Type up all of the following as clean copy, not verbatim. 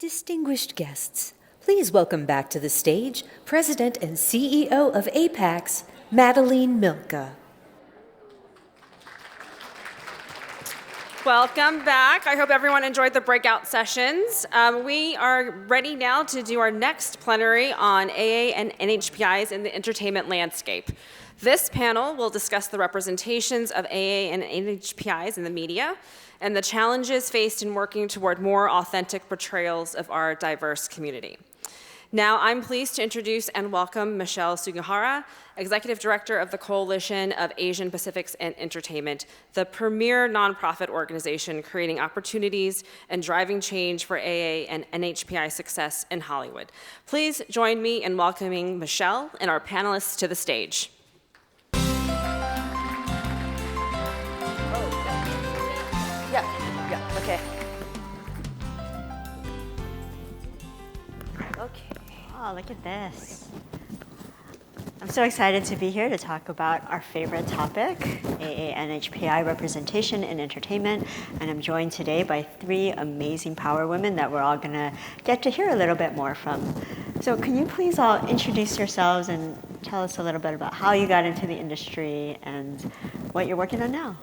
Distinguished guests, please welcome back to the stage President and CEO of APAICS, Madeline Milka. Welcome back. I hope everyone enjoyed the breakout sessions. We are ready now to do our next plenary on AA and NHPIs in the entertainment landscape. This panel will discuss the representations of AA and NHPIs in the media and the challenges faced in working toward more authentic portrayals of our diverse community. Now, I'm pleased to introduce and welcome Michelle Sugihara, Executive Director of the Coalition of Asian Pacifics in Entertainment, the premier nonprofit organization creating opportunities and driving change for AA and NHPI success in Hollywood. Please join me in welcoming Michelle and our panelists to the stage. Yeah, okay. Okay. Oh, look at this. I'm so excited to be here to talk about our favorite topic, AA and NHPI representation in entertainment. And I'm joined today by three amazing power women that we're all gonna get to hear a little bit more from. So can you please all introduce yourselves and tell us a little bit about how you got into the industry and what you're working on now?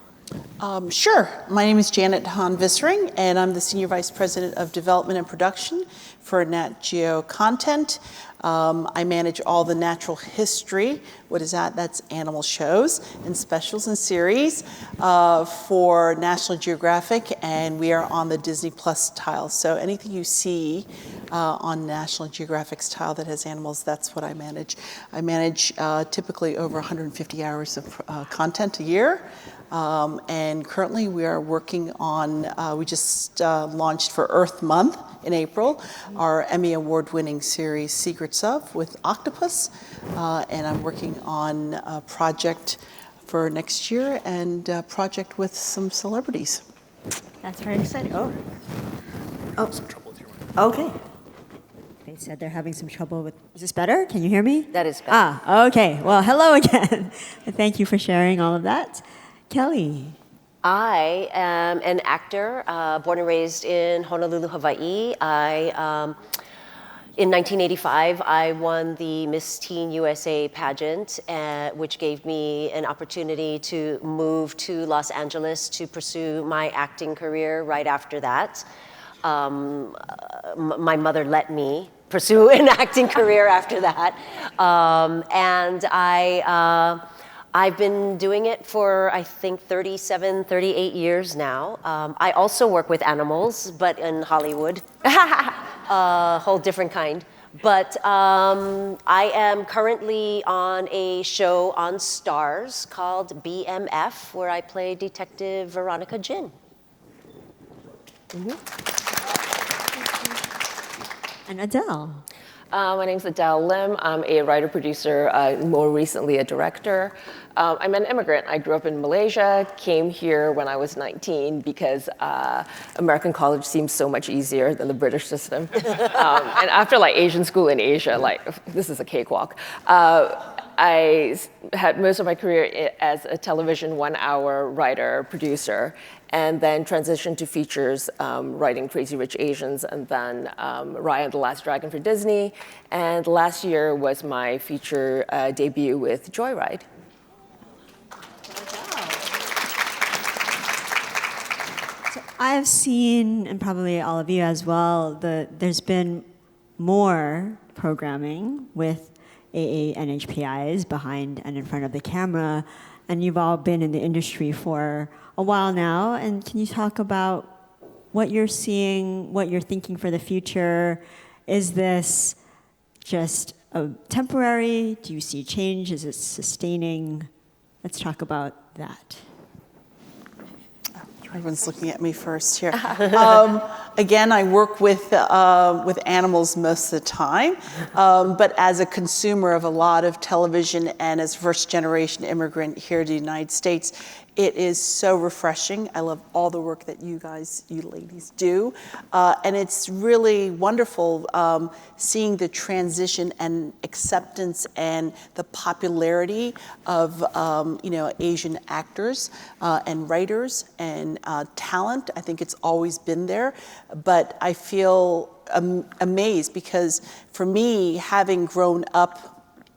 Sure. My name is Janet Hahn-Vissering, and I'm the Senior Vice President of Development and Production for Nat Geo Content. I manage all the natural history, what is that? That's animal shows and specials and series for National Geographic, and we are on the Disney Plus tile. So anything you see on National Geographic's tile that has animals, that's what I manage. I manage typically over 150 hours of content a year. And currently we are working on, we just launched for Earth Month in April, our Emmy Award winning series Secrets Of with Octopus. And I'm working on a project for next year and a project with some celebrities. That's very exciting. Oh, Some trouble with your mic. okay. They said they're having some trouble with, is this better? Can you hear me? That is better. Ah, okay. Well, hello again. Thank you for sharing all of that. Kelly. I am an actor, born and raised in Honolulu, Hawaii. In 1985, I won the Miss Teen USA pageant, which gave me an opportunity to move to Los Angeles to pursue my acting career right after that. My mother let me pursue an acting career after that. And I've been doing it for, I think, 37, 38 years now. I also work with animals, but in Hollywood, a whole different kind. But I am currently on a show on Starz called BMF, where I play Detective Veronica Jin. And Adele. My name's Adele Lim. I'm a writer-producer, more recently a director. I'm an immigrant. I grew up in Malaysia, came here when I was 19 because American college seems so much easier than the British system. And after like Asian school in Asia, like this is a cakewalk. I had most of my career as a television one-hour writer, producer, and then transitioned to features, writing Crazy Rich Asians, and then Raya and the Last Dragon for Disney. And last year was my feature debut with Joyride. So I have seen, and probably all of you as well, there's been more programming with AA and NHPIs behind and in front of the camera, and you've all been in the industry for a while now. And can you talk about what you're seeing, what you're thinking for the future? Is this just a temporary? Do you see change? Is it sustaining? Let's talk about that. Everyone's looking at me first here. Again, I work with animals most of the time, but as a consumer of a lot of television and as a first-generation immigrant here to the United States, It is so refreshing. I love all the work that you ladies do. And it's really wonderful seeing the transition and acceptance and the popularity of Asian actors and writers and talent. I think it's always been there, but I feel amazed because for me, having grown up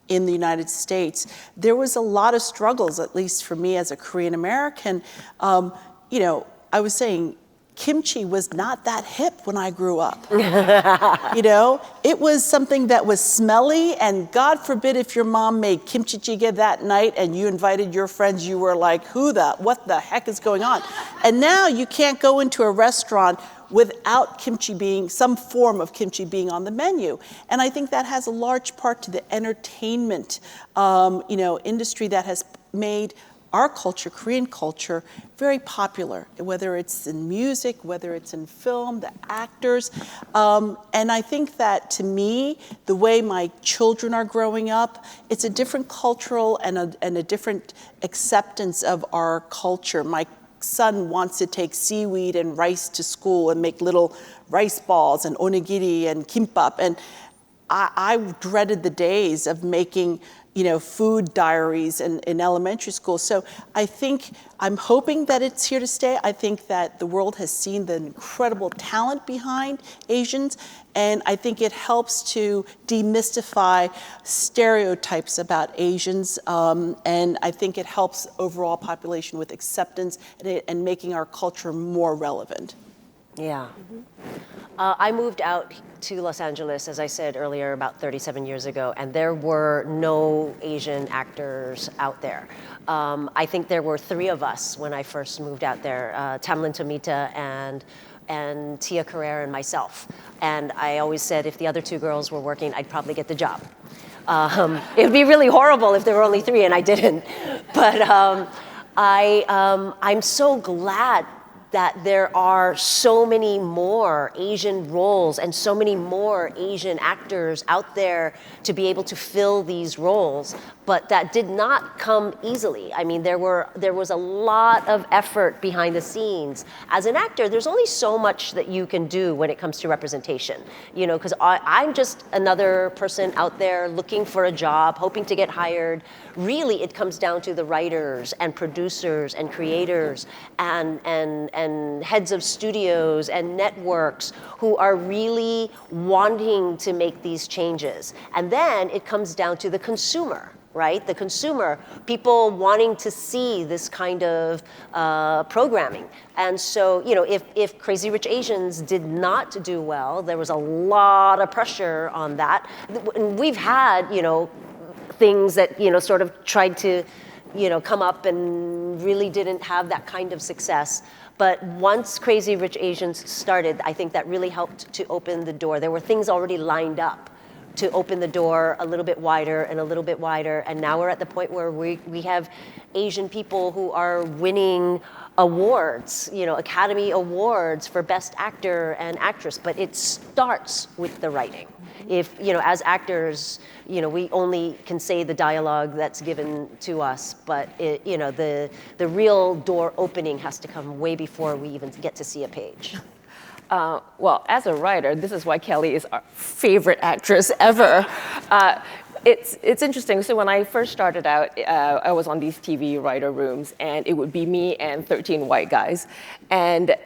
in the United States, there was a lot of struggles, at least for me as a Korean American. I was saying, kimchi was not that hip when I grew up. It was something that was smelly, and God forbid if your mom made kimchi jjigae that night and you invited your friends, you were like, what the heck is going on? And now you can't go into a restaurant without some form of kimchi being on the menu. And I think that has a large part to the entertainment, industry that has made our culture, Korean culture, very popular, whether it's in music, whether it's in film, the actors. And I think that, to me, the way my children are growing up, it's a different cultural and a different acceptance of our culture. My son wants to take seaweed and rice to school and make little rice balls and onigiri and kimbap. And I dreaded the days of making, food diaries in elementary school. So I'm hoping that it's here to stay. I think that the world has seen the incredible talent behind Asians, and I think it helps to demystify stereotypes about Asians, and I think it helps overall population with acceptance and making our culture more relevant. Yeah. I moved out to Los Angeles, as I said earlier, about 37 years ago, and there were no Asian actors out there. I think there were 3 of us when I first moved out there, Tamlin Tomita and Tia Carrere and myself. And I always said if the other 2 girls were working, I'd probably get the job. It would be really horrible if there were only 3 and I didn't. But I'm so glad that there are so many more Asian roles and so many more Asian actors out there to be able to fill these roles, but that did not come easily. I mean, there was a lot of effort behind the scenes. As an actor, there's only so much that you can do when it comes to representation, because I'm just another person out there looking for a job, hoping to get hired. Really, it comes down to the writers and producers and creators and heads of studios and networks who are really wanting to make these changes. And then it comes down to the consumer, right? The consumer, people wanting to see this kind of programming. And so, if Crazy Rich Asians did not do well, there was a lot of pressure on that. And we've had, things that, sort of tried to, come up and really didn't have that kind of success. But once Crazy Rich Asians started, I think that really helped to open the door. There were things already lined up to open the door a little bit wider and a little bit wider. And now we're at the point where we have Asian people who are winning awards, Academy Awards for Best Actor and Actress. But it starts with the writing. If, as actors, we only can say the dialogue that's given to us, but the real door opening has to come way before we even get to see a page. Well, as a writer, this is why Kelly is our favorite actress ever. It's interesting. So when I first started out, I was on these TV writer rooms, and it would be me and 13 white guys, and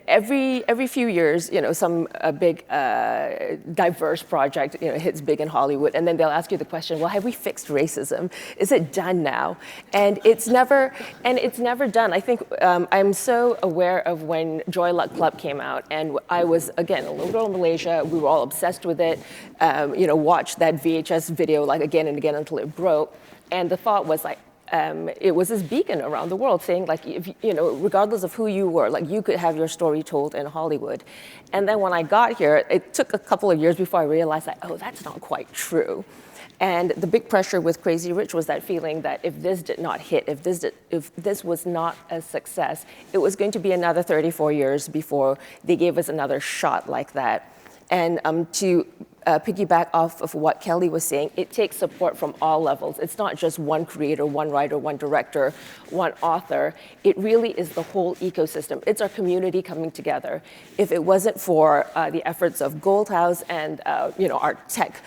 every few years, some big diverse project hits big in Hollywood, and then they'll ask you the question, well, have we fixed racism? Is it done now? And it's never done. I think I'm so aware of when Joy Luck Club came out, and I was, again, a little girl in Malaysia. We were all obsessed with it. Watched that VHS video like again and again until it broke, and the thought was like it was this beacon around the world saying like if regardless of who you were, like you could have your story told in Hollywood. And then when I got here, it took a couple of years before I realized that that's not quite true. And the big pressure with Crazy Rich was that feeling that if this did not hit, if this was not a success, it was going to be another 34 years before they gave us another shot like that. And to piggyback off of what Kelly was saying, it takes support from all levels. It's not just one creator, one writer, one director, one author. It really is the whole ecosystem. It's our community coming together. If it wasn't for the efforts of Goldhouse and our tech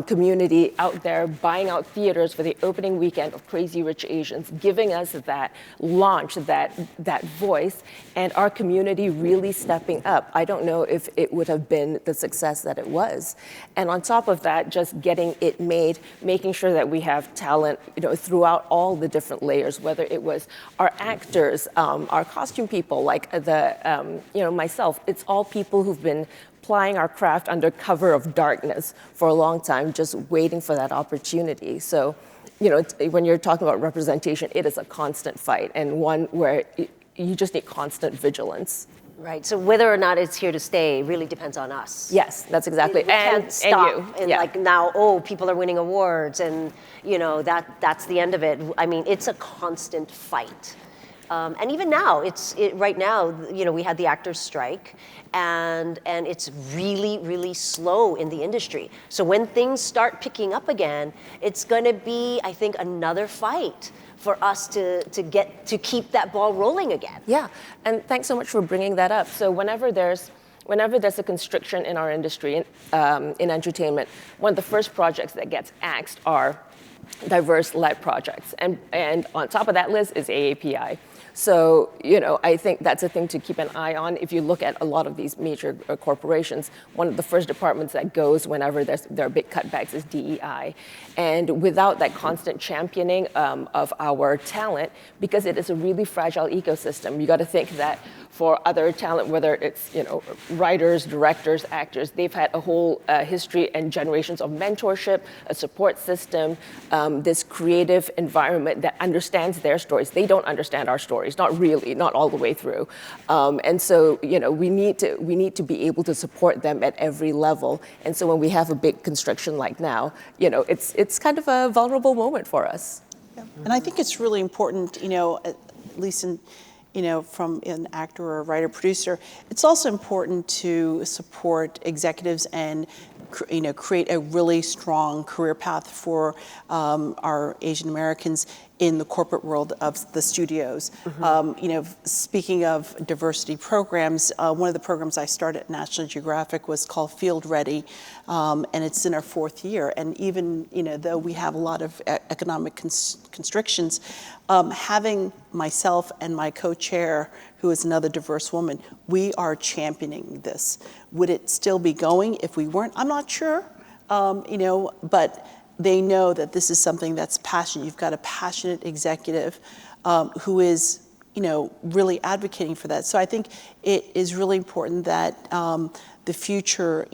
community out there buying out theaters for the opening weekend of Crazy Rich Asians, giving us that launch, that voice, and our community really stepping up, I don't know if it would have been the success that it was. And on top of that, just getting it made, making sure that we have talent, throughout all the different layers, whether it was our actors, our costume people, like myself. It's all people who've been plying our craft under cover of darkness for a long time, just waiting for that opportunity. So, when you're talking about representation, it is a constant fight, and one where you just need constant vigilance. Right. So whether or not it's here to stay really depends on us. Yes, that's exactly. We can't stop. And you. Like now, people are winning awards, and that's the end of it. I mean, it's a constant fight. And even now, right now, we had the actors' strike, and it's really, really slow in the industry. So when things start picking up again, it's going to be, I think, another fight for us to keep that ball rolling again. Yeah, and thanks so much for bringing that up. So whenever there's a constriction in our industry, in entertainment, one of the first projects that gets axed are diverse-led projects. And on top of that list is AAPI. So, I think that's a thing to keep an eye on. If you look at a lot of these major corporations, one of the first departments that goes whenever there are big cutbacks is DEI. And without that constant championing of our talent, because it is a really fragile ecosystem, you got to think that for other talent, whether it's writers, directors, actors, they've had a whole history and generations of mentorship, a support system, this creative environment that understands their stories. They don't understand our stories, not really, not all the way through. And so we need to be able to support them at every level. And so when we have a big constriction like now, it's kind of a vulnerable moment for us. Yeah. And I think it's really important, at least from an actor or a writer producer, it's also important to support executives and create a really strong career path for our Asian Americans in the corporate world of the studios. Mm-hmm. Speaking of diversity programs, one of the programs I started at National Geographic was called Field Ready, and it's in our 4th year. And even though we have a lot of economic constrictions, having myself and my co-chair, who is another diverse woman, we are championing this. Would it still be going if we weren't? I'm not sure, but they know that this is something that's passionate. You've got a passionate executive who is, really advocating for that. So I think it is really important that the future,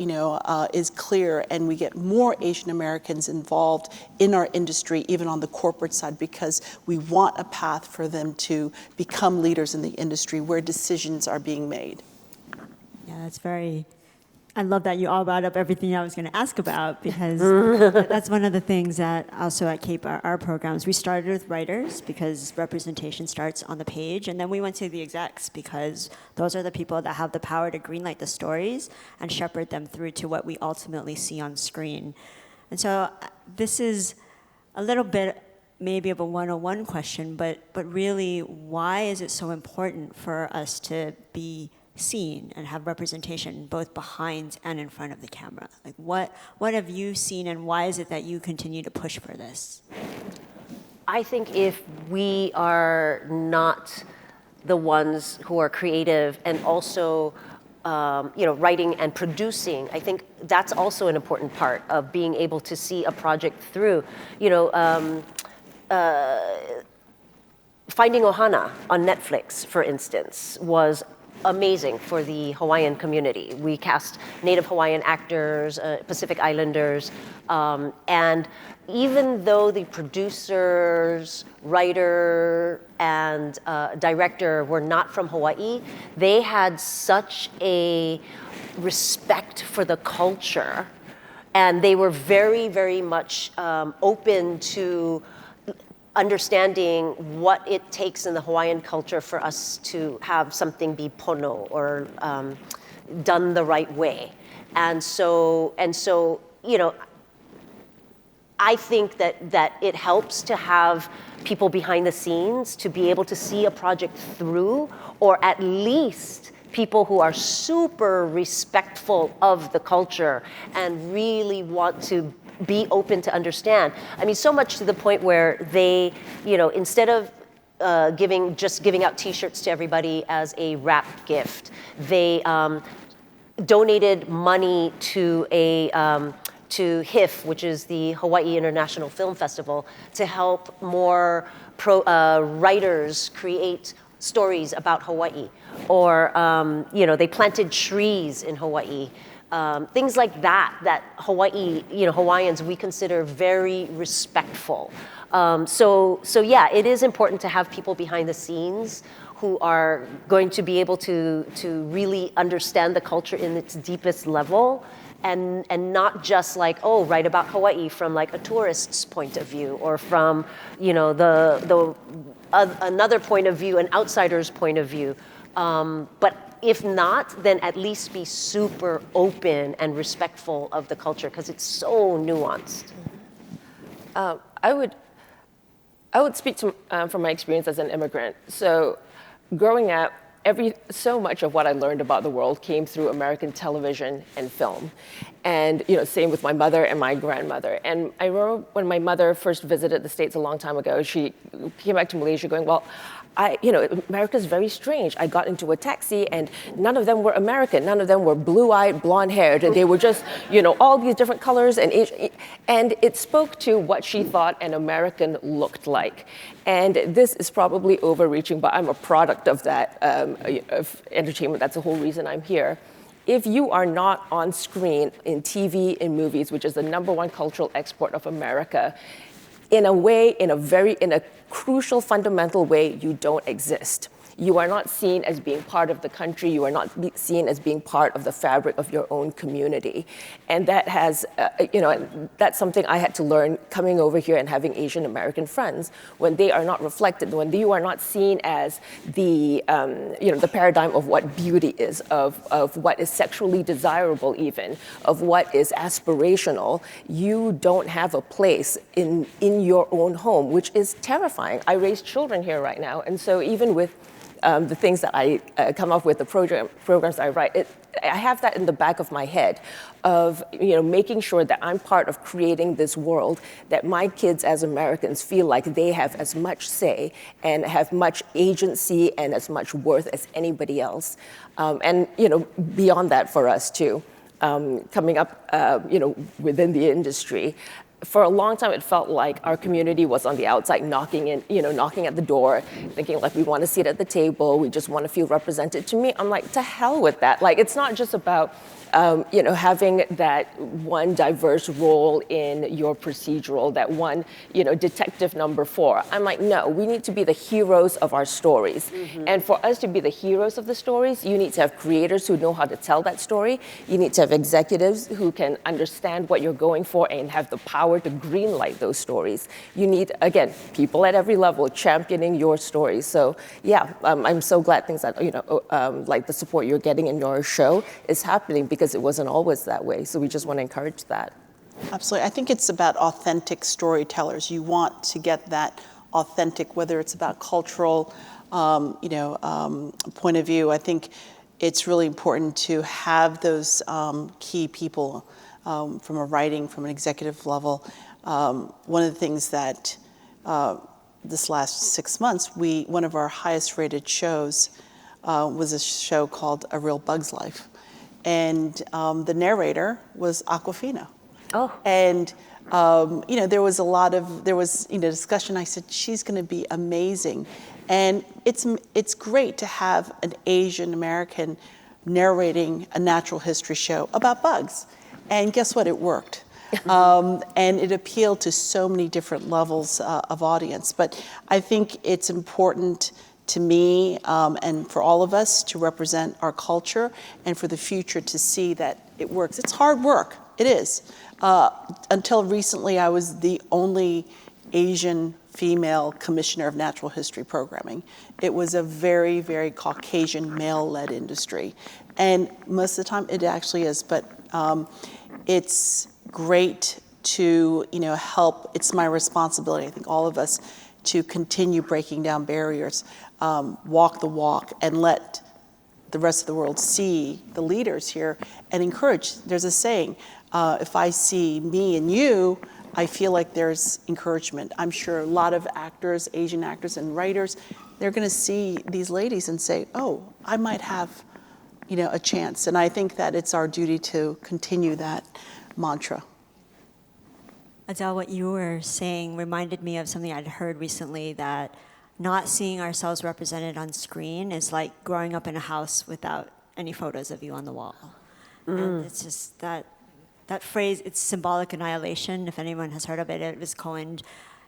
is clear, and we get more Asian Americans involved in our industry, even on the corporate side, because we want a path for them to become leaders in the industry where decisions are being made. Yeah, I love that you all brought up everything I was going to ask about, because that's one of the things that also at CAPE, our programs, we started with writers because representation starts on the page, and then we went to the execs because those are the people that have the power to greenlight the stories and shepherd them through to what we ultimately see on screen. And so this is a little bit maybe of a 101 question, but really, why is it so important for us to be seen and have representation both behind and in front of the camera? Like what have you seen, and why is it that you continue to push for this? I think if we are not the ones who are creative and also writing and producing, I think that's also an important part of being able to see a project through. Finding Ohana on Netflix, for instance, was amazing for the Hawaiian community. We cast Native Hawaiian actors, Pacific Islanders, and even though the producers, writer, and director were not from Hawaii, they had such a respect for the culture, and they were very, very much open to understanding what it takes in the Hawaiian culture for us to have something be pono or done the right way. And so, you know, I think that it helps to have people behind the scenes to be able to see a project through, or at least people who are super respectful of the culture and really want to be open to understand. I mean, so much to the point where they, you know, instead of giving out T-shirts to everybody as a wrapped gift, they donated money to to HIF, which is the Hawaii International Film Festival, to help more writers create stories about Hawaii. Or, you know, they planted trees in Hawaii. Things like that Hawaii, you know, Hawaiians, we consider very respectful. So yeah, it is important to have people behind the scenes who are going to be able to really understand the culture in its deepest level, and not just like, oh, write about Hawaii from like a tourist's point of view, or from, you know, another point of view, an outsider's point of view. But if not, then at least be super open and respectful of the culture, because it's so nuanced. I would speak to, from my experience as an immigrant. So growing up, so much of what I learned about the world came through American television and film. And, you know, same with my mother and my grandmother. And I remember when my mother first visited the States a long time ago, she came back to Malaysia going, well, you know, America's very strange. I got into a taxi and none of them were American. None of them were blue-eyed, blonde-haired. And they were just, you know, all these different colors and age. And it spoke to what she thought an American looked like. And this is probably overreaching, but I'm a product of that, of entertainment. That's the whole reason I'm here. If you are not on screen in TV, in movies, which is the #1 cultural export of America, in a crucial, fundamental way, you don't exist. You are not seen as being part of the country. You are not seen as being part of the fabric of your own community. And that has, you know, that's something I had to learn coming over here and having Asian American friends. When they are not reflected, when you are not seen as the, you know, the paradigm of what beauty is, of what is sexually desirable even, of what is aspirational, you don't have a place in your own home, which is terrifying. I raise children here right now, and so even with the things that I come up with, the programs I write, I have that in the back of my head of, you know, making sure that I'm part of creating this world that my kids as Americans feel like they have as much say and have much agency and as much worth as anybody else. And, you know, beyond that for us too, coming up, you know, within the industry. For a long time, it felt like our community was on the outside knocking at the door, thinking like, we want a seat at the table, we just want to feel represented. To me, I'm like, to hell with that. Like, it's not just about, you know, having that one diverse role in your procedural, that one, you know, detective #4. I'm like, no, we need to be the heroes of our stories. Mm-hmm. And for us to be the heroes of the stories, you need to have creators who know how to tell that story. You need to have executives who can understand what you're going for and have the power to greenlight those stories. You need, again, people at every level championing your stories. So yeah, I'm so glad things that, you know, like the support you're getting in your show is happening, because it wasn't always that way. So we just want to encourage that. Absolutely. I think it's about authentic storytellers. You want to get that authentic, whether it's about cultural, you know, point of view. I think it's really important to have those key people from a writing, from an executive level. One of the things that this last 6 months, one of our highest rated shows was a show called A Real Bug's Life. And the narrator was Awkwafina. Oh. And, you know, there was, you know, discussion. I said, she's going to be amazing. And it's great to have an Asian American narrating a natural history show about bugs. And guess what? It worked. And it appealed to so many different levels of audience. But I think it's important to me and for all of us to represent our culture, and for the future to see that it works. It's hard work. It is. Until recently, I was the only Asian female commissioner of natural history programming. It was a very, very Caucasian male-led industry. And most of the time it actually is, but It's great to, help. It's my responsibility, I think all of us, to continue breaking down barriers, walk the walk, and let the rest of the world see the leaders here and encourage. There's a saying, if I see me and you, I feel like there's encouragement. I'm sure a lot of actors, Asian actors and writers, they're going to see these ladies and say, oh, I might have, a chance. And I think that it's our duty to continue that mantra. Adele, what you were saying reminded me of something I'd heard recently, that not seeing ourselves represented on screen is like growing up in a house without any photos of you on the wall. And it's just that phrase, it's symbolic annihilation. If anyone has heard of it, it was coined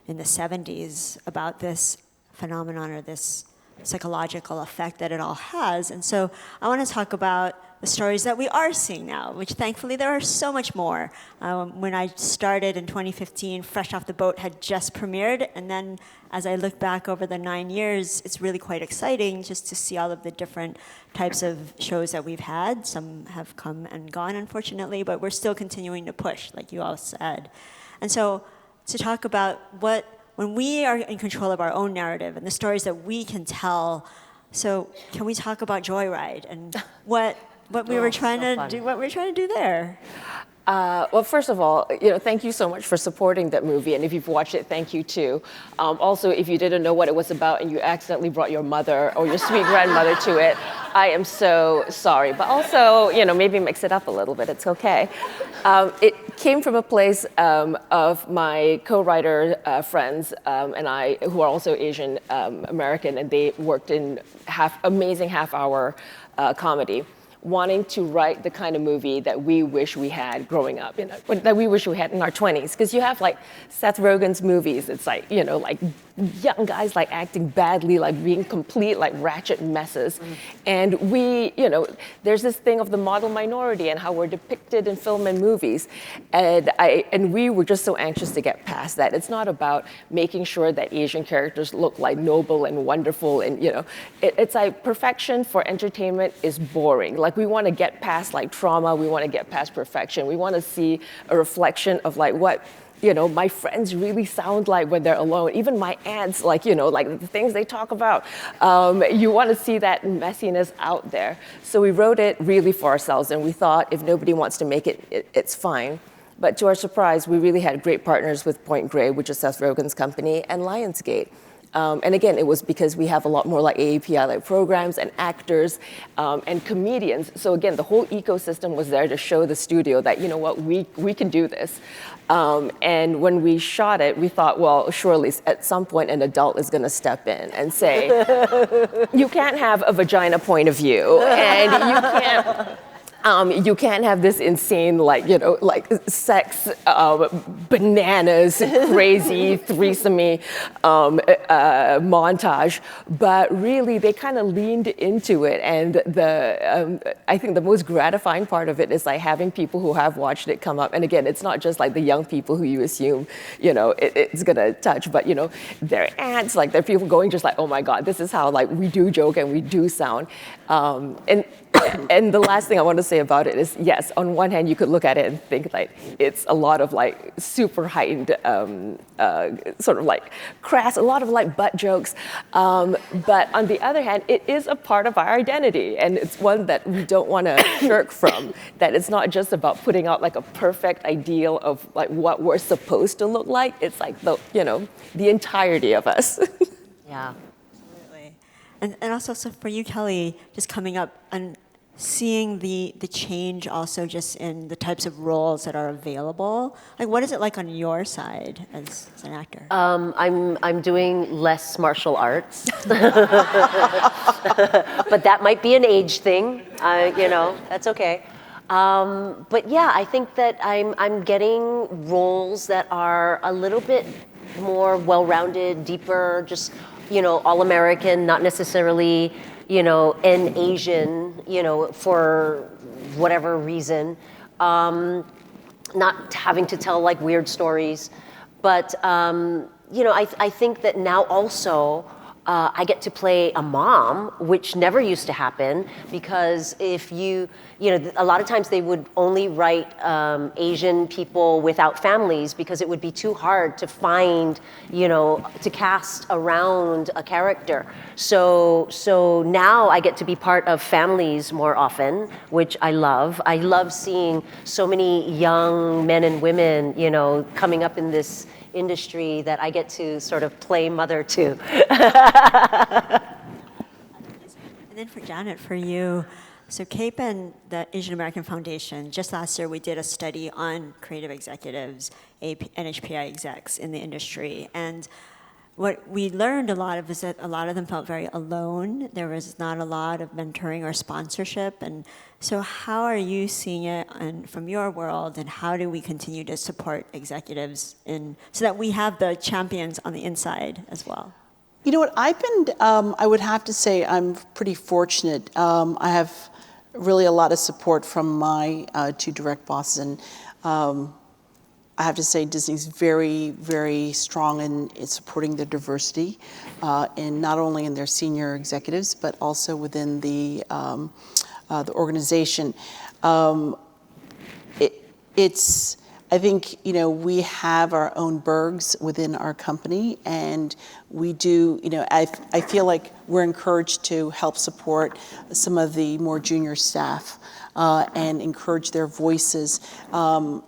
in the 70s about this phenomenon or this psychological effect that it all has. And so I want to talk about the stories that we are seeing now, which thankfully there are so much more. When I started in 2015, Fresh Off the Boat had just premiered, and then as I look back over the 9 years, it's really quite exciting just to see all of the different types of shows that we've had. Some have come and gone, unfortunately, but we're still continuing to push, like you all said. And so to talk about when we are in control of our own narrative and the stories that we can tell, so can we talk about Joyride and what we were trying to do there? Well, first of all, thank you so much for supporting that movie, and if you've watched it, thank you too. Also, if you didn't know what it was about and you accidentally brought your mother or your sweet grandmother to it, I am so sorry. But also, maybe mix it up a little bit. It's okay. It came from a place of my co-writer friends and I, who are also Asian American, and they worked in amazing half-hour comedy, wanting to write the kind of movie that we wish we had growing up, that we wish we had in our 20s. Because you have like Seth Rogen's movies, it's like, like young guys like acting badly, like being complete like ratchet messes. And we, there's this thing of the model minority and how we're depicted in film and movies. And we were just so anxious to get past that. It's not about making sure that Asian characters look like noble and wonderful, and it's like perfection for entertainment is boring. Like we want to get past like trauma, we want to get past perfection. We want to see a reflection of like what my friends really sound like when they're alone. Even my aunts, like the things they talk about. You want to see that messiness out there. So we wrote it really for ourselves, and we thought if nobody wants to make it, it's fine. But to our surprise, we really had great partners with Point Grey, which is Seth Rogen's company, and Lionsgate. And again, it was because we have a lot more like AAPI-like programs and actors and comedians. So again, the whole ecosystem was there to show the studio that, we can do this. And when we shot it, we thought, well, surely at some point an adult is going to step in and say, you can't have a vagina point of view, and you can't have this insane, like sex, bananas, crazy, threesome-y montage. But really, they kind of leaned into it. And I think the most gratifying part of it is like having people who have watched it come up. And again, it's not just like the young people who you assume, it's gonna touch, but their aunts, like there are people going just like, oh my God, this is how like we do joke and we do sound. And the last thing I want to say about it is, yes, on one hand, you could look at it and think like it's a lot of like super heightened, sort of like crass, a lot of like butt jokes. But on the other hand, it is a part of our identity, and it's one that we don't want to shirk from. That it's not just about putting out like a perfect ideal of like what we're supposed to look like. It's like the entirety of us. Yeah. And also, so for you, Kelly, just coming up and seeing the change also just in the types of roles that are available, like what is it like on your side as an actor? I'm doing less martial arts, but that might be an age thing. That's okay. But yeah, I think that I'm getting roles that are a little bit more well-rounded, deeper, just all American, not necessarily, an Asian, for whatever reason. Not having to tell like weird stories. But, I think that now also I get to play a mom, which never used to happen, because if you know, a lot of times they would only write Asian people without families because it would be too hard to find, you know, to cast around a character. So now I get to be part of families more often, which I love. I love seeing so many young men and women, you know, coming up in this industry that I get to sort of play mother to. And then for Janet, for you, so CAPE and the Asian American Foundation, just last year we did a study on creative executives, NHPI execs in the industry. And what we learned a lot of is that a lot of them felt very alone. There was not a lot of mentoring or sponsorship. And so how are you seeing it from your world, and how do we continue to support executives so that we have the champions on the inside as well? You know what, I would have to say I'm pretty fortunate. I have really a lot of support from my two direct bosses, and I have to say Disney's very, very strong in supporting the diversity, in not only in their senior executives, but also within the organization. I think, you know, we have our own Bergs within our company, and we do, you know, I feel like we're encouraged to help support some of the more junior staff and encourage their voices.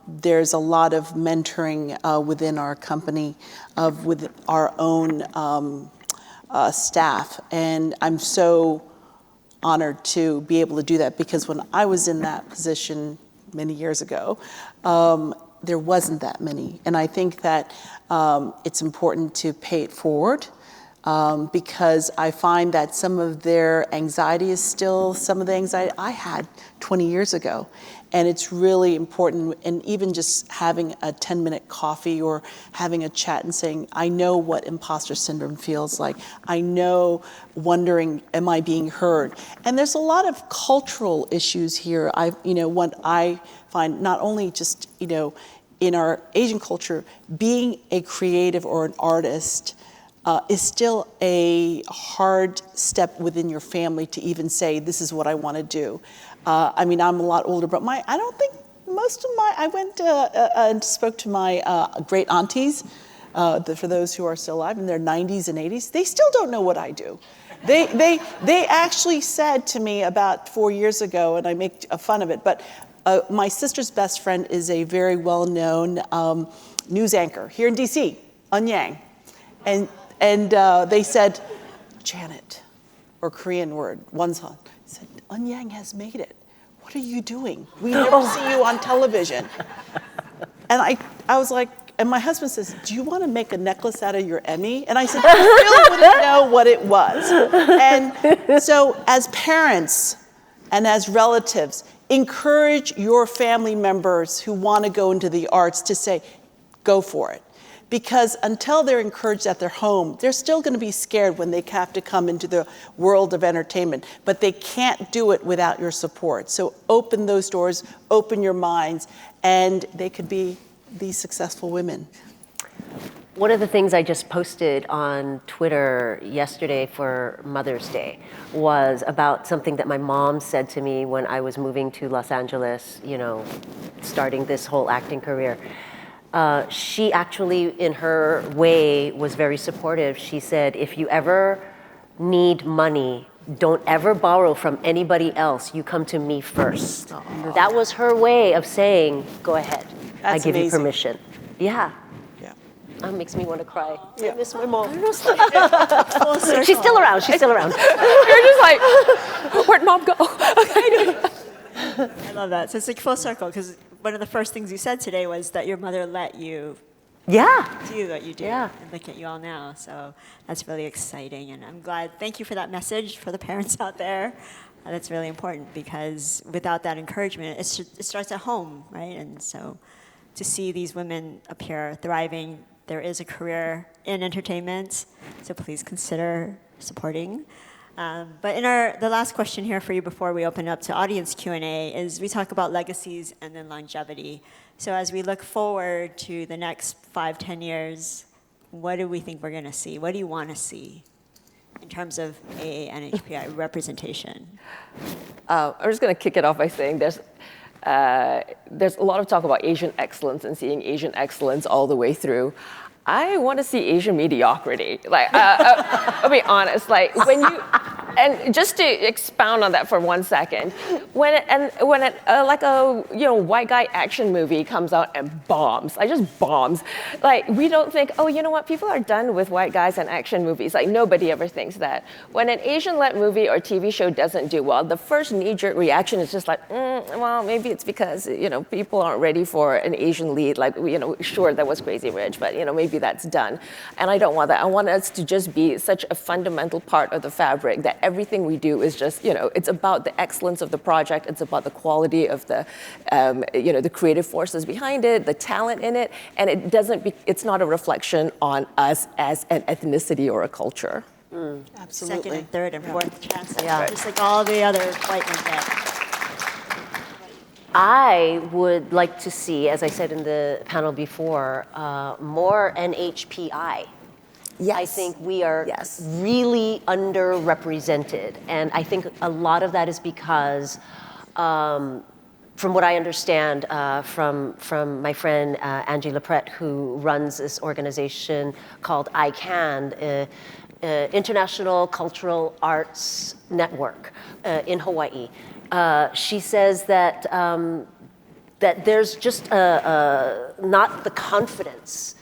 There's a lot of mentoring within our company with our own staff, and I'm so honored to be able to do that, because when I was in that position many years ago, there wasn't that many. And I think that it's important to pay it forward, because I find that some of their anxiety is still some of the anxiety I had 20 years ago. And it's really important, and even just having a 10-minute coffee or having a chat and saying, I know what imposter syndrome feels like. I know, wondering, am I being heard? And there's a lot of cultural issues here. What I find, not only just, you know, in our Asian culture, being a creative or an artist is still a hard step within your family to even say, this is what I want to do. I mean, I'm a lot older, but I don't think most of I went and spoke to my great aunties, for those who are still alive in their 90s and 80s. They still don't know what I do. They actually said to me about 4 years ago, and I make fun of it, but my sister's best friend is a very well-known news anchor here in DC, Eun Yang. And they said, Janet, or Korean word, Wonsun, said, Eun Yang has made it. What are you doing? We never see you on television. And I was like, and my husband says, do you want to make a necklace out of your Emmy? And I said, I really wouldn't know what it was. And so as parents and as relatives, encourage your family members who want to go into the arts to say, go for it. Because until they're encouraged at their home, they're still going to be scared when they have to come into the world of entertainment. But they can't do it without your support. So open those doors, open your minds, and they could be these successful women. One of the things I just posted on Twitter yesterday for Mother's Day was about something that my mom said to me when I was moving to Los Angeles, you know, starting this whole acting career. She actually, in her way, was very supportive. She said, if you ever need money, don't ever borrow from anybody else. You come to me first. Aww. That was her way of saying, go ahead. That's I give amazing. you permission. Yeah. Yeah. That makes me want to cry. Yeah. I miss my mom. She's still around. She's still around. You're just like, where'd mom go? Okay. I love that. So it's like full circle, because one of the first things you said today was that your mother let you do what you do, and look at you all now. So that's really exciting, and I'm glad. Thank you for that message for the parents out there. That's really important, because without that encouragement, it starts at home, right? And so to see these women up here thriving, there is a career in entertainment, so please consider supporting. But in the last question here for you before we open up to audience Q&A is we talk about legacies and then longevity. So as we look forward to the next 5-10 years, what do we think we're going to see? What do you want to see? in terms of AA and HPI representation? I'm just going to kick it off by saying there's a lot of talk about Asian excellence and seeing Asian excellence all the way through. I want to see Asian mediocrity. Like, I'll be honest. Like when you, and just to expound on that for 1 second, when a white guy action movie comes out and bombs, like just bombs, like we don't think, oh, you know what, people are done with white guys and action movies. Like nobody ever thinks that. When an Asian-led movie or TV show doesn't do well, the first knee-jerk reaction is just like, well, maybe it's because people aren't ready for an Asian lead. Like sure, that was Crazy Rich, but maybe that's done. And I don't want that. I want us to just be such a fundamental part of the fabric that everything we do is just, it's about the excellence of the project. It's about the quality of the, the creative forces behind it, the talent in it, and it's not a reflection on us as an ethnicity or a culture. Absolutely. Second and third and fourth chance. Yeah. Just like all the other white men get. I would like to see, as I said in the panel before, more NHPI. Yes. I think we are really underrepresented. And I think a lot of that is because, from what I understand from my friend Angie Leprette, who runs this organization called ICANN, International Cultural Arts Network in Hawaii. She says that that there's just not the confidence,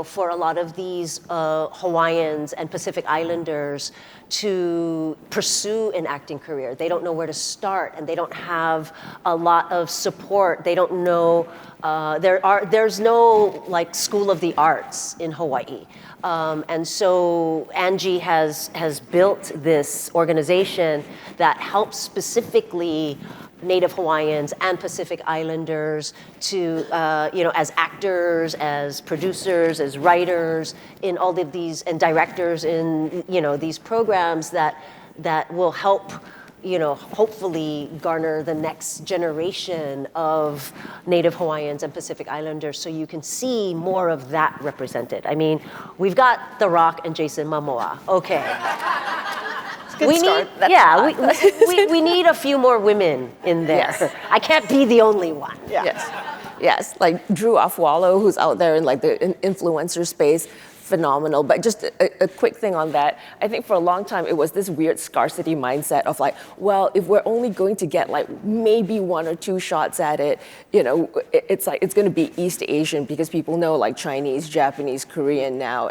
for a lot of these Hawaiians and Pacific Islanders to pursue an acting career. They don't know where to start, and they don't have a lot of support. They don't know, there's no like school of the arts in Hawaii. And so Angie has built this organization that helps specifically Native Hawaiians and Pacific Islanders to, as actors, as producers, as writers in all of these, and directors in, these programs that will help, hopefully garner the next generation of Native Hawaiians and Pacific Islanders, so you can see more of that represented. I mean, we've got The Rock and Jason Momoa. Okay. We need a few more women in there. Yes. I can't be the only one. Yeah. Yes, like Drew Afwalo, who's out there in like the influencer space, phenomenal. But just a quick thing on that, I think for a long time it was this weird scarcity mindset of like, well, if we're only going to get like maybe 1 or 2 shots at it, it's like it's going to be East Asian because people know like Chinese, Japanese, Korean now,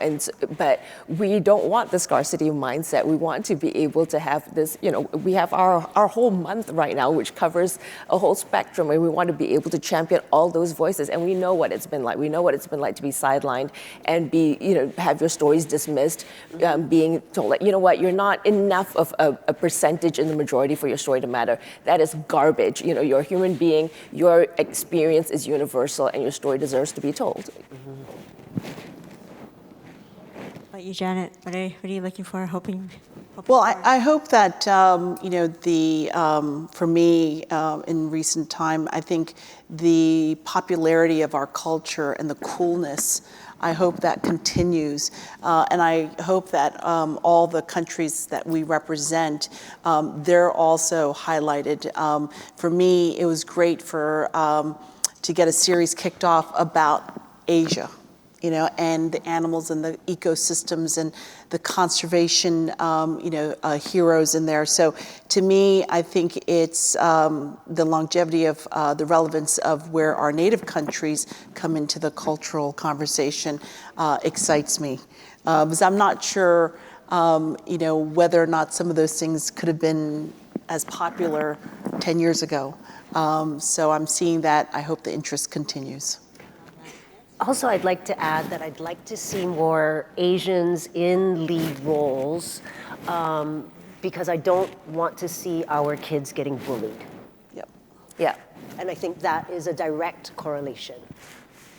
but we don't want the scarcity mindset. We want to be able to have this, we have our whole month right now, which covers a whole spectrum, and we want to be able to champion all those voices. And we know what it's been like. We know what it's been like to be sidelined and be, have your stories dismissed, being told like, you're not enough of a percentage in the majority for your story to matter. That is garbage. You're a human being, your experience is universal, and your story deserves to be told. What about you, Janet? What are you looking for, hoping Well, I hope that, for me, in recent time, I think the popularity of our culture and the coolness, I hope that continues. And I hope that all the countries that we represent, they're also highlighted. For me, it was great to get a series kicked off about Asia, and the animals and the ecosystems and the conservation, heroes in there. So to me, I think it's the longevity of the relevance of where our native countries come into the cultural conversation excites me. Because I'm not sure, whether or not some of those things could have been as popular 10 years ago. So I'm seeing that. I hope the interest continues. Also, I'd like to add that I'd like to see more Asians in lead roles, because I don't want to see our kids getting bullied. Yep. Yeah, and I think that is a direct correlation.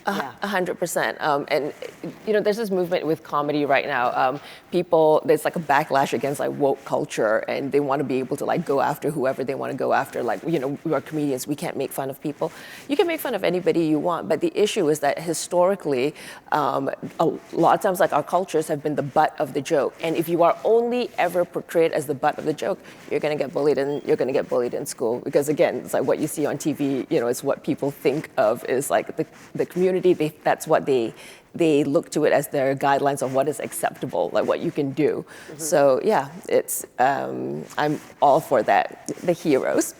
Yeah. 100%. And there's this movement with comedy right now. There's like a backlash against like woke culture, and they want to be able to like go after whoever they want to go after. Like, we are comedians, we can't make fun of people. You can make fun of anybody you want, but the issue is that historically, a lot of times like our cultures have been the butt of the joke. And if you are only ever portrayed as the butt of the joke, you're going to get bullied, and you're going to get bullied in school. Because again, it's like what you see on TV, it's what people think of is like the community. That's what they look to it as their guidelines of what is acceptable, like what you can do. So yeah, it's I'm all for that. The heroes.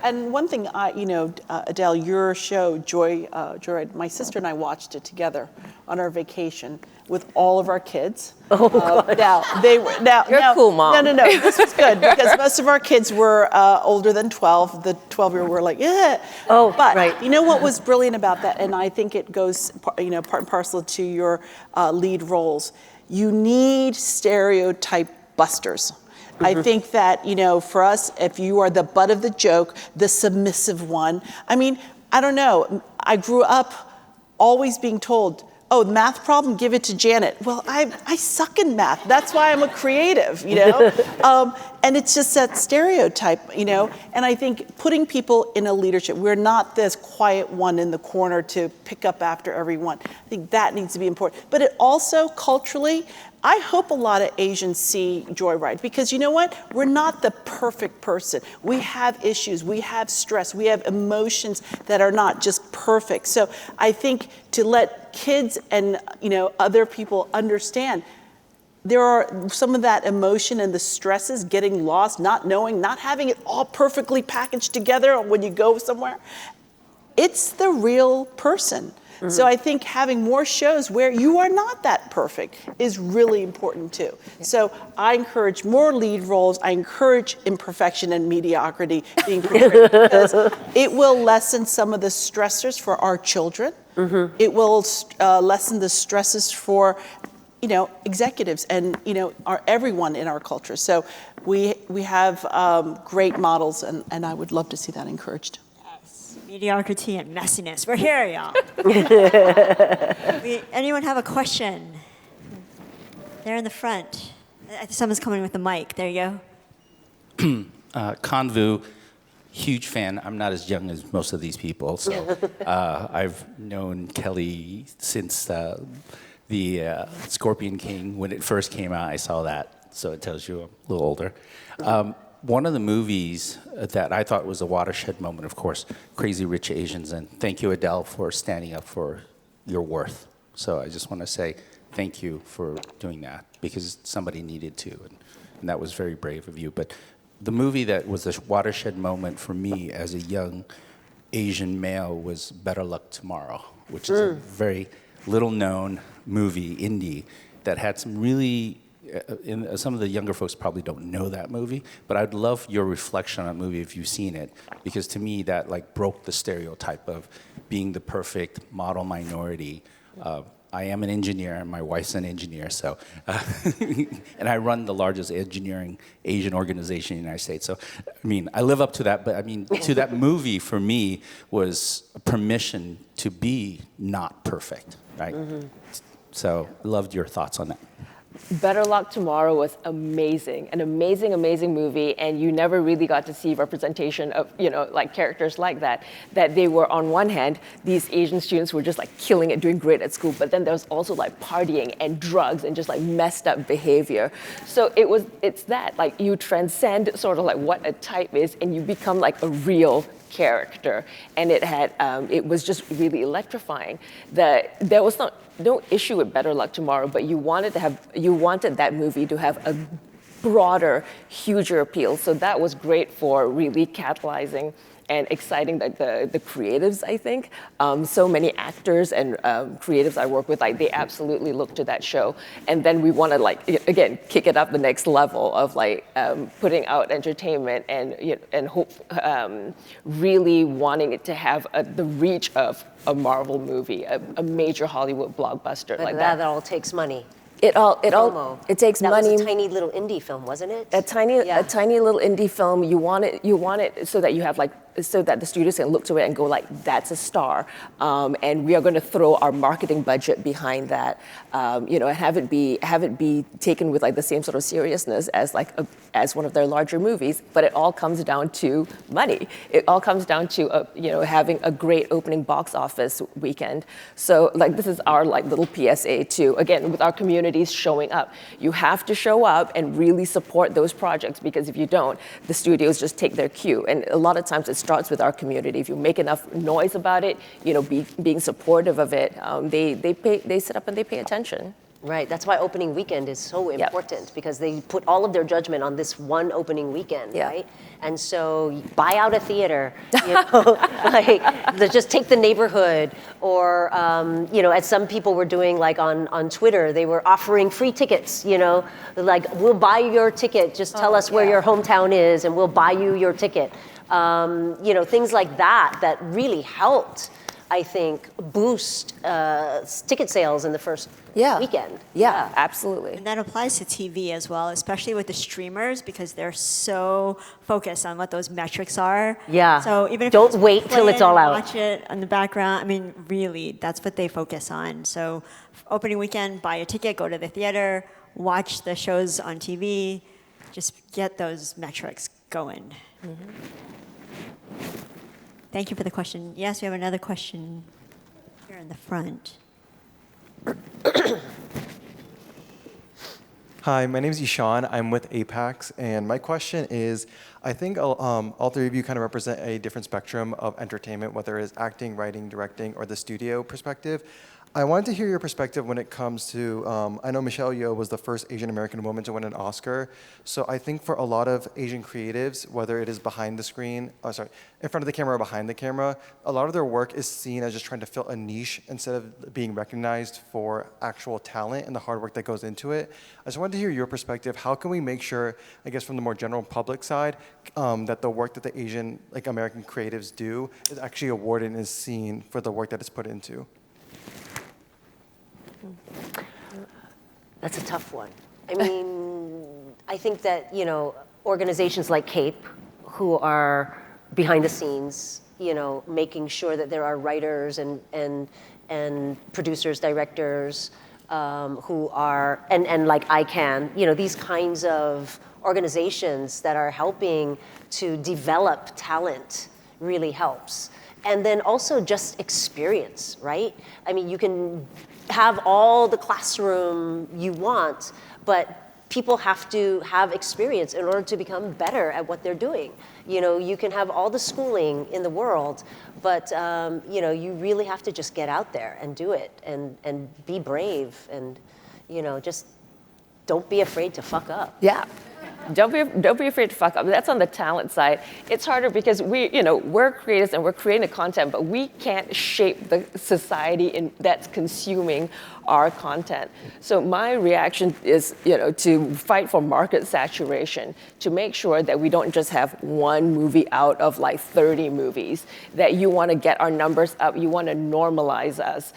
And one thing, Adele, your show, Joyride, my sister and I watched it together on our vacation with all of our kids. Oh, God. You're a cool mom. No. This was good because most of our kids were older than 12. The 12-year-old were like, yeah. Oh, but right. you know what was brilliant about that, and I think it goes, part and parcel to your lead roles. You need stereotype busters. I think that, for us, if you are the butt of the joke, the submissive one, I don't know. I grew up always being told, oh, math problem, give it to Janet. Well, I suck in math. That's why I'm a creative, and it's just that stereotype, and I think putting people in a leadership, we're not this quiet one in the corner to pick up after everyone. I think that needs to be important. But it also, culturally, I hope a lot of Asians see Joyride because you know what? We're not the perfect person. We have issues, we have stress, we have emotions that are not just perfect. So I think to let kids and other people understand there are some of that emotion and the stresses, getting lost, not knowing, not having it all perfectly packaged together when you go somewhere. It's the real person. So I think having more shows where you are not that perfect is really important too. So I encourage more lead roles. I encourage imperfection and mediocrity being portrayed because it will lessen some of the stressors for our children. It will lessen the stresses for executives and everyone in our culture. So we have great models, and I would love to see that encouraged. Mediocrity and messiness. We're here, y'all. Anyone have a question? There in the front. Someone's coming with the mic. There you go. Kanvu, huge fan. I'm not as young as most of these people, so I've known Kelly since the Scorpion King. When it first came out, I saw that, so it tells you I'm a little older. One of the movies that I thought was a watershed moment, of course, Crazy Rich Asians, and thank you, Adele, for standing up for your worth. So I just want to say thank you for doing that, because somebody needed to, and that was very brave of you. But the movie that was a watershed moment for me as a young Asian male was Better Luck Tomorrow, which is a very little-known movie, indie, that had some really some of the younger folks probably don't know that movie, but I'd love your reflection on that movie if you've seen it, because to me that like broke the stereotype of being the perfect model minority. I am an engineer, and my wife's an engineer, so and I run the largest engineering Asian organization in the United States. So, I live up to that, but to that movie for me was permission to be not perfect, right? So, loved your thoughts on that. Better Luck Tomorrow was amazing, an amazing, amazing movie, and you never really got to see representation of, like characters like that they were, on one hand, these Asian students were just like killing it, doing great at school, but then there was also like partying and drugs and just like messed up behavior. So it's that, like you transcend sort of like what a type is and you become like a real character, and it was just really electrifying. There was no issue with Better Luck Tomorrow, but you wanted that movie to have a broader, huger appeal. So that was great for really catalyzing and exciting the creatives, I think. So many actors and creatives I work with, like they absolutely look to that show. And then we want to again, kick it up the next level of putting out entertainment and hope, really wanting it to have the reach of a Marvel movie, a major Hollywood blockbuster like that. That all takes money. It takes that money. That was a tiny little indie film, wasn't it? A tiny little indie film. You want it so that you have like so that the studios can look to it and go like, that's a star, and we are going to throw our marketing budget behind that, and have it be taken with like the same sort of seriousness as as one of their larger movies. But it all comes down to money. It all comes down to having a great opening box office weekend. So like this is our like little PSA too. Again, with our communities showing up, you have to show up and really support those projects, because if you don't, the studios just take their cue. And a lot of times it starts with our community. If you make enough noise about it, being supportive of it, they sit up and they pay attention. Right, that's why opening weekend is so important, because they put all of their judgment on this one opening weekend, right? And so buy out a theater, just take the neighborhood, or as some people were doing, like on Twitter, they were offering free tickets, like we'll buy your ticket, just tell us where your hometown is and we'll buy you your ticket. Things like that really helped, I think, boost ticket sales in the first weekend. Yeah, absolutely. And that applies to TV as well, especially with the streamers, because they're so focused on what those metrics are. Yeah. So even if don't wait till it's all out. Watch it in the background. I mean, really, that's what they focus on. So opening weekend, buy a ticket, go to the theater, watch the shows on TV, just get those metrics going. Thank you for the question. Yes, we have another question here in the front. Hi, my name is Ishan. I'm with APAICS, and my question is, I think all three of you kind of represent a different spectrum of entertainment, whether it's acting, writing, directing, or the studio perspective. I wanted to hear your perspective when it comes to, I know Michelle Yeoh was the first Asian American woman to win an Oscar. So I think for a lot of Asian creatives, whether it is behind the screen, in front of the camera or behind the camera, a lot of their work is seen as just trying to fill a niche instead of being recognized for actual talent and the hard work that goes into it. I just wanted to hear your perspective. How can we make sure, I guess from the more general public side, that the work that the Asian, American creatives do is actually awarded and is seen for the work that it's put into? That's a tough one. I mean, I think that, organizations like CAPE, who are behind the scenes, making sure that there are writers and producers, directors, who are, and like ICANN, these kinds of organizations that are helping to develop talent really helps. And then also just experience, right? I mean, you can have all the classroom you want, but people have to have experience in order to become better at what they're doing. You can have all the schooling in the world, but you really have to just get out there and do it and be brave and just don't be afraid to fuck up. Yeah. Don't be afraid to fuck up. That's on the talent side. It's harder because we're creators and we're creating the content, but we can't shape the society that's consuming our content. So my reaction is, to fight for market saturation, to make sure that we don't just have one movie out of like 30 movies, that you want to get our numbers up, you want to normalize us,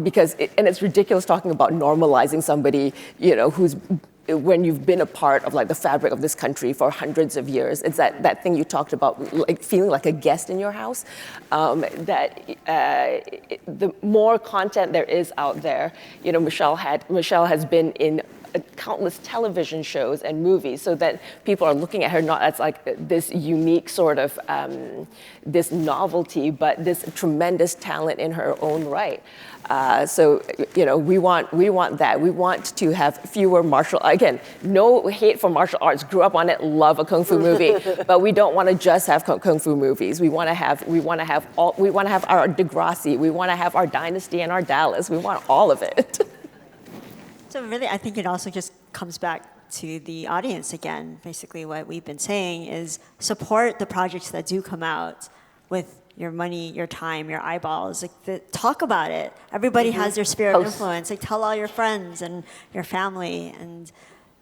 because it's ridiculous talking about normalizing somebody, who's when you've been a part of like the fabric of this country for hundreds of years. It's that thing you talked about, like feeling like a guest in your house. The more content there is out there, Michelle has been in countless television shows and movies, so that people are looking at her not as like this unique sort of this novelty, but this tremendous talent in her own right. So we want that. We want to have fewer no hate for martial arts. Grew up on it, love a kung fu movie, but we don't want to just have kung fu movies. We want to have our Degrassi. We want to have our Dynasty and our Dallas. We want all of it. So really, I think it also just comes back to the audience again. Basically, what we've been saying is support the projects that do come out with your money, your time, your eyeballs. Talk about it. Everybody has their sphere of influence. Tell all your friends and your family. And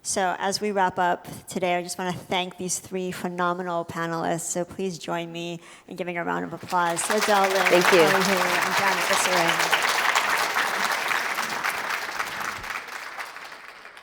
so as we wrap up today, I just want to thank these three phenomenal panelists. So please join me in giving a round of applause to Adele Lim, Thank you. and Janet Visserin.